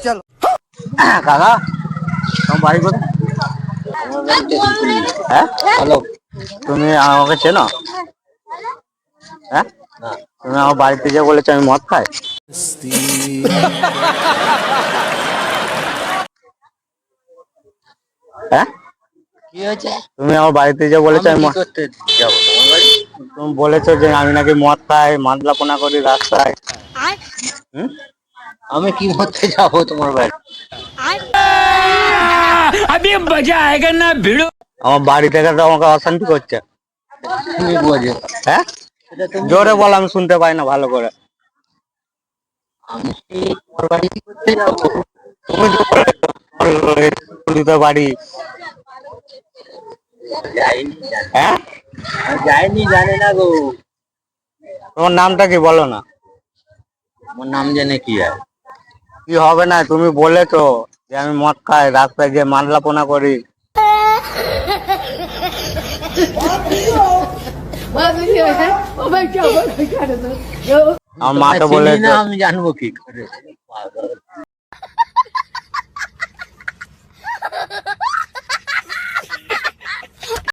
চলো কাকা তোমার বাড়ি কোথায়? হ্যাঁ হ্যালো, তুমি আমাকে চেনো? হ্যাঁ, তুমি আমার বাড়িতে যে বলেছো আমি মদ খাই। হ্যাঁ, কি হয়েছে? তুমি আমার বাড়িতে যে বলেছো আমি আমি কি করতে যাবো তোমার বাড়ি? তুমি বলেছো যে আমি নাকি মদ খাই, মাদলাপনা করি রাস্তায়। হুম? আমি কি করতে যাবো তোমার বাড়ি? আমার বাড়ি থেকে তো আমাকে অশান্তি করছে। তুমি বোঝো। হ্যাঁ, সেটা তুমি জোরে বোঝো। বল, আমি শুনতে পাই না ভালো করে। আমি তোমার বাড়ি কি করতে যাবো? তুমি তো বলেছো, পুলিশের বাড়ি। যাইনি, জানি। হ্যাঁ, আমি যাইনি, জানি না গো। তোমার নামটা কি বলো না? আমার নাম জেনে কি আর? কি হবে না, তুমি বলেছো যে আমি মদ খাই, রাস্তায় গিয়ে মাদলাপনা করি। আমার মা তো তোমায় চিনি বলেছে। না, আমি জানবো কি করে? পাগল।